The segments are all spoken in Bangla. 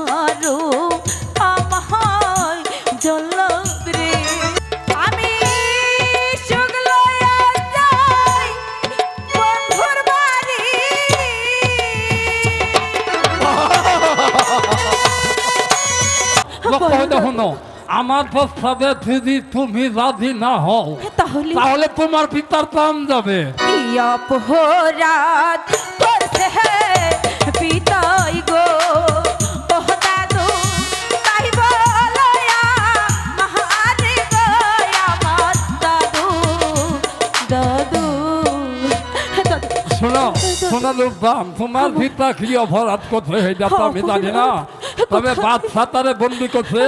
মারো আমায় জল্লাদ রে আমি সুখ লইয়া যাই বন্ধুর বাড়ি শোনো, আমার প্রস্তাবে যদি তুমি রাজি না হও তাহলে তোমার পিতার প্রাণ যাবে। অপরাধ করছে পিতাই গো ওহ দাদু তাই বলয়া মহারে গো আমার দাদু দাদু শোনো শোনো লোকদাম, তোমার পিতা কি অপরাধ করছে এটা তো আমি জানি না, তবে বাদশা তারে বন্দি করছে।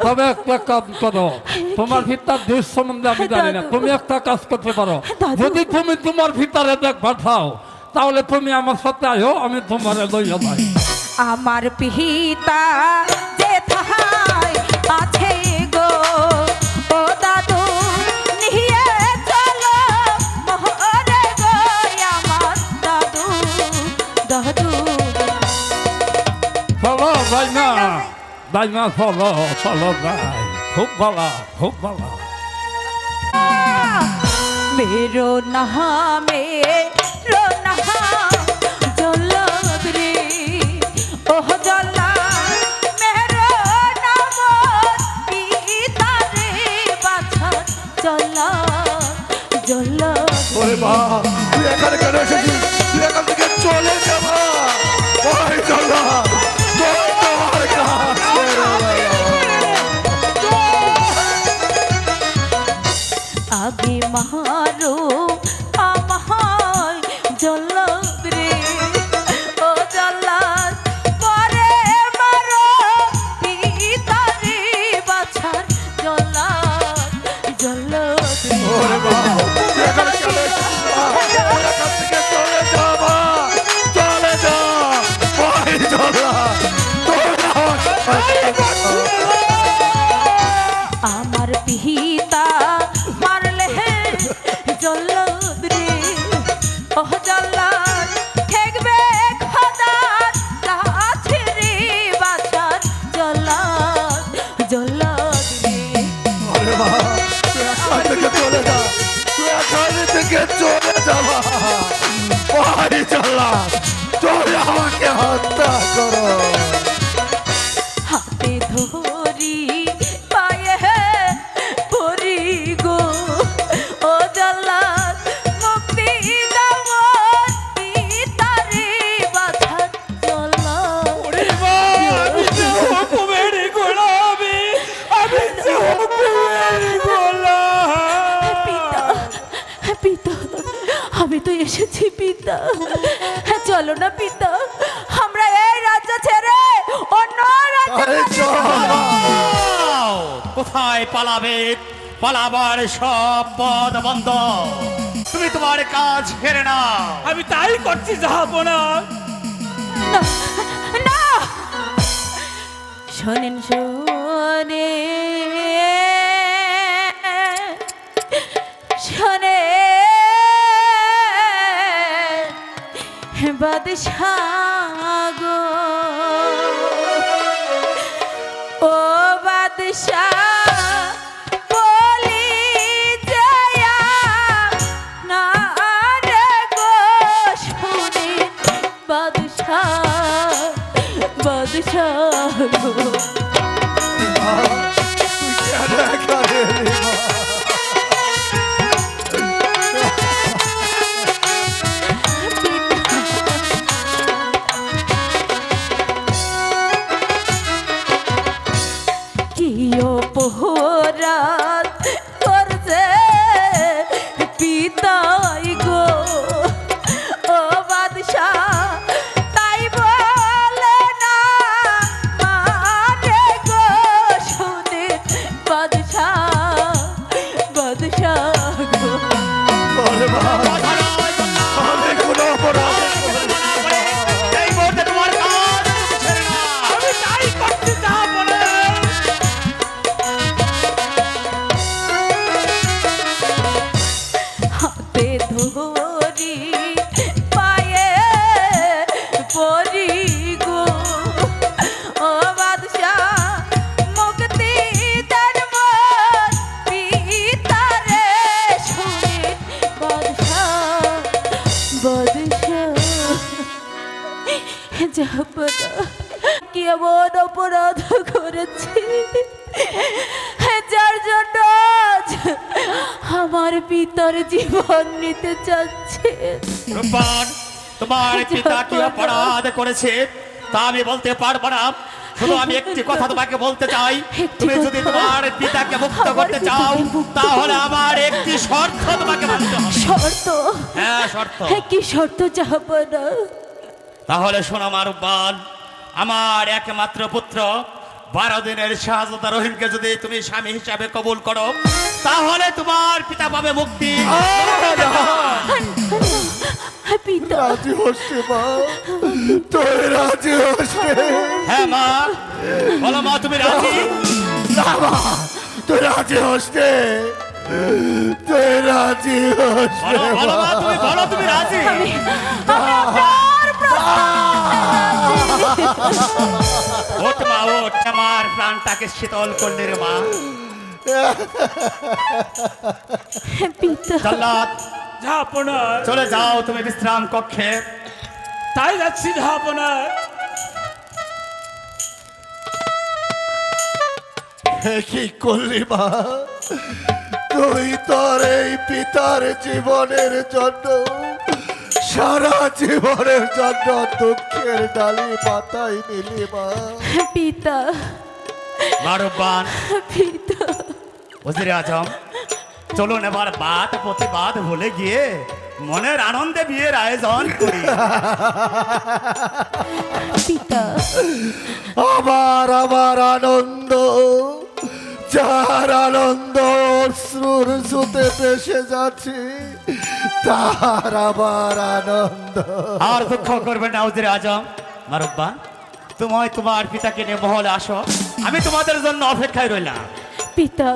তবে একটা কাজ করো, তোমার পিতার দেশ সম্বন্ধে আমি জানি না, তুমি একটা কাজ করতে পারো। যদি তুমি তোমার পিতারে দেখবার চাও তাহলে তুমি আমার সাথে আয়ো, আমি তোমার লইয়া যাই। আমার পিতা যে থাই আছে গো ও দাদু নিয়ে চলো মহরে গো আমার দাদু দাদু চলো যাই না, যাই না, চলো চলো যাই। খুব ভালো, খুব ভালো। मेरो नामे रो नाम जल्लाद रे ओह जल्लाद मेरो नाम पिता रे बाछा जल्लाद जल्लाद ওরে বাবা, তুই এখানে কেন এসেছিস? তুই এখান থেকে চলে যাবা। ওই চলা তোমার কাছে आगे मारो আমায় জল্লাদ রে ও জল্লাদ পরে মারো পিতা রে বাছার জল্লাদ জল্লাদ ওরে বাবা, তুই এখানে কেন এসেছিস? তুই এখান থেকে চলে যাবা। চলে যা। ওই চলা আমার পিতা মারলে জল্লাদ রে ওহ জল্লাদ ঠেকবে খোদার কাছে রে বাছার জল্লাদ জল্লাদ রে ওরে বাবা, তুই এখান থেকে চলে যা। তুই এখান থেকে চলে যাবা। ওই চলা চলে আমাকে হত্যা করো। হাতে ধরি পায়ে পরি গো ও জল্লাদ মুক্তি দাও পিতারে বাছার জল্লাদ পিতা পিতা আমি তো এসেছি পিতা চলো না পিতা আমরা এই রাজ্য ছেড়ে অন্য রাজ্যে কোথায় পালাবে? পালাবার সব পথ বন্ধ। তুমি তোমার কাজ ফেরে না। আমি তাই করছি জাহাপনা। না না শোনেন শোনে শোনে বাদশাহ গো ও বাদশাহ বলি যায়া না রে গো শুনি বাদশাহ বাদশাহ গো তুই কেন এখানে এলি মা? পোহরাত করছে পিতাই গো ও বাদশাহ তাই বলে না মানে গো শুনে বাদশাহ এমন অপরাধ করেছি যার জন্য আজ আমার পিতার জীবন নিতে চাচ্ছে। রূপবান, তোমার পিতা কি অপরাধ করেছে তা আমি বলতে পারবো না, শুধু আমি একটি কথা তোমাকে বলতে চাই। তুমি যদি তোমার পিতাকে মুক্ত করতে চাও তাহলে আমার একটি শর্ত তোমাকে মানতে হবে। শর্ত? হ্যাঁ, শর্ত। কি শর্ত জাহাপনা? তাহলে শোনো রূপবান, আমার একমাত্র পুত্র 12 দিনের শাহজাদা রহিমকে যদি তুমি স্বামী হিসাবে কবুল করো তাহলে তোমার পিতা পাবে মুক্তি। পিতা রাজি হচ্ছে মা, তুই রাজি হচ্ছে? হ্যাঁ মা, বলো মা তুমি রাজি? না মা, তুই রাজি হচ্ছে? তুই রাজি হচ্ছে? বলো বলো মা, তুমি বলো তুমি রাজি? ওঠ মা, ওঠ, আমার প্রাণটাকে শীতল করলে রে মা। পিতা জল্লাদ, ঝাপনা, চলে যাও তুমি বিশ্রাম কক্ষে। তাই যাচ্ছি ঝাপনা। কি করলি মা? তুই তোর এই পিতার জীবনের জন্য, সারা জীবনের জন্য দুঃখের ডালি মাথায় নিলি মা। পিতা রূপবান, পিতা ওজিরে আজম, চলুন এবার বাদ প্রতিবাদ ভুলে গিয়ে মনের আনন্দে বিয়ের আয়োজন করি। পিতা আমার আনন্দ, যার আনন্দ অশ্রুর সুতে ভেসে যাচ্ছে, তার আবার আনন্দ। আর দুঃখ করবেন না ওজিরে আজম। রূপবান, তুমি তোমার পিতাকে নিয়ে মহলে আসো, আমি তোমাদের জন্য অপেক্ষায় রইলাম। পিতা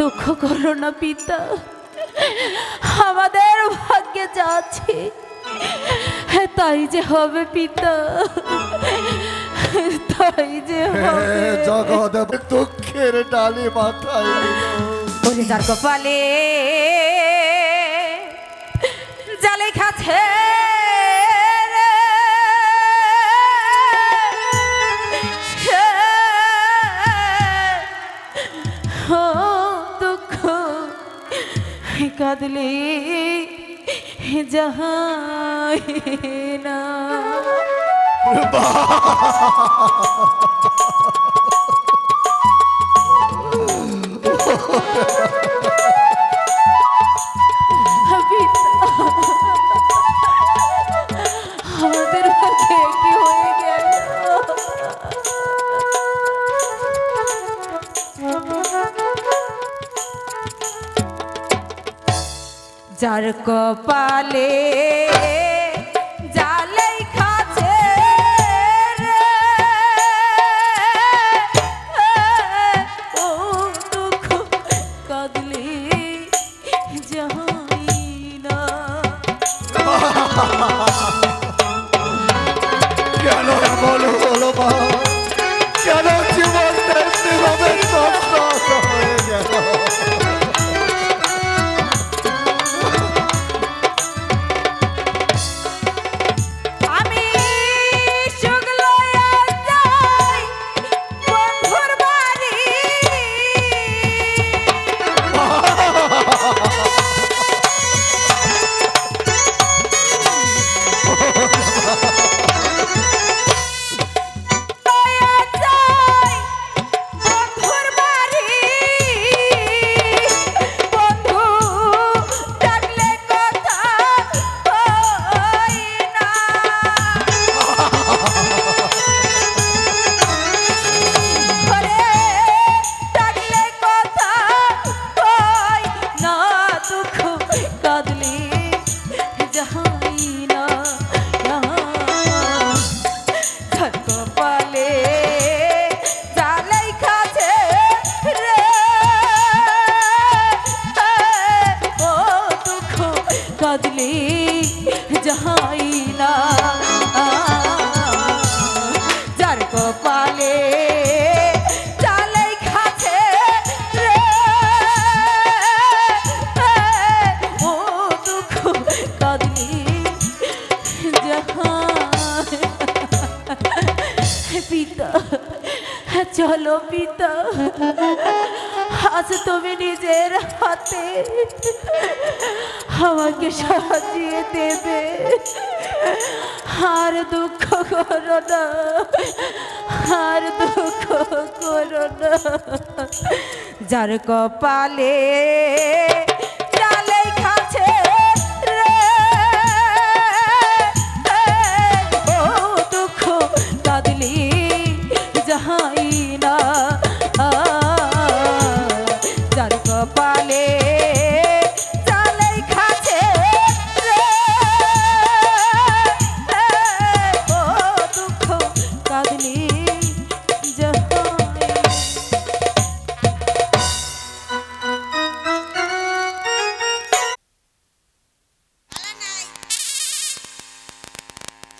দুঃখ করো না পিতা, আমাদের ভাগ্যে যা আছে তাই যে হবে পিতা, তাই যে হবে। জগৎ দুঃখের ডালি মাথায় নিল। ওরে যার কপালে জালে খাচ্ছে দুঃখ কাঁদলে যাহাই না। আমাদের ভাগ্যে কি হয়ে গেল? যার কপালে জালেই খাচ্ছে রে, ও দুঃখ কাঁদলে যাই না। কেন এমন হলো মা? কেন জীবনটা এভাবে তছনছ হয়ে গেল? আমি সুখ লইয়া যাই বন্ধুর বাড়ি, লইয়া যাই বন্ধুর বাড়ি, বন্ধু ডাকলে কথা হয় না। ঘরে ডাকলে কথা হয় না, দুঃখ কাঁদলে যাই না। তার কপালে জালাই খাচ্ছে রে, ও দুঃখ কাঁদলে যাই না। যার কপালে জালাই খাচ্ছে রে, ও দুঃখ কাঁদলে যাই পিতা, চলো পিতা, আজ তুমি নিজের হাতে আমাকে সাজিয়ে দেবে। আর দুঃখ করো না, আর দুঃখ করো না। যার কপালে ডালেই খাচ্ছে রে, ও দুঃখ কাঁদলি যাহাই না। যার কপালে ডালেই খাচ্ছে রে, ও দুঃখ কাঁদলি যাহাই। ভালো নাই,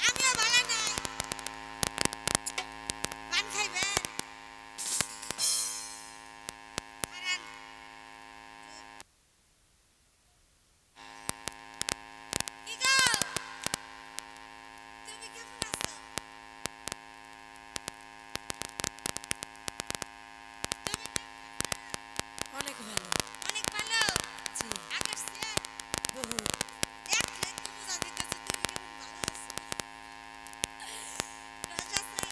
আমিও ভালো নাই। পান খাইবেন? খারান। কি গো? তুমি কেমন আছো? অনেক ভালো। অনেক ভালো। জি। আগের চেয়ে বহু। দেখলে তো বোঝা যাইতেছে তুমি কেমন ভালো আছো। রাজা স্যার,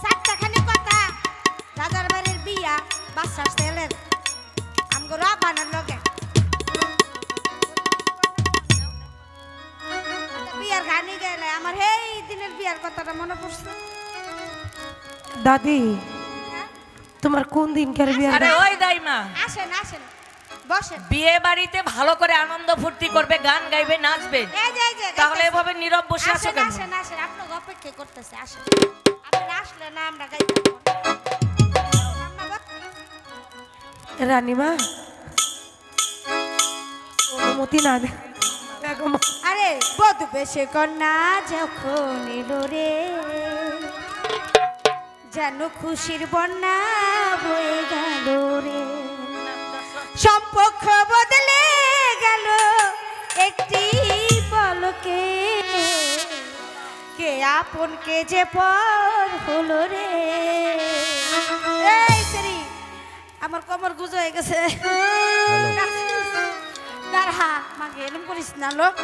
চারটাখানি কথা। রাজার বাড়ির বিয়া, বাচ্চার ছেলের আমগো রাবানের লগে। বিয়ার গানি গেলে আমার এই দিনের বিয়ার কথাটা মনে পড়ছে। দাদি, হ্যাঁ? তোমার কোন দিনকার বিয়ে? আরে ওই দাইমা, আসেন আসেন, বসেন। বিয়ে বাড়িতে ভালো করে আনন্দ ফুর্তি করবে, গান গাইবে, নাচবে। এই যে তাহলে গাইতেছে। এভাবে নীরব বসে আছো আসেন কেন? আসেন আসেন, আপনাকে অপেক্ষা করতেছে। আসেন, আপনি আসলে না আমরা গাইতে পারবো। রানীমা, অনুমতি না দে। দেখো মা, আরে বধু বেশে কন্যা যখন এলো রে, যেন খুশির বন্যা বয়ে গেল রে। সম্পর্ক বদলে গেল একটি পলকে, কে আপন কে যে পর হলো রে। এই সেরি, আমার কোমর গুজো হয়ে গেছে। দাঁড়া মাগে এরম করিস না লোক।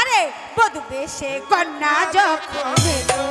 আরে বধু বেশে কন্যা যখন এলো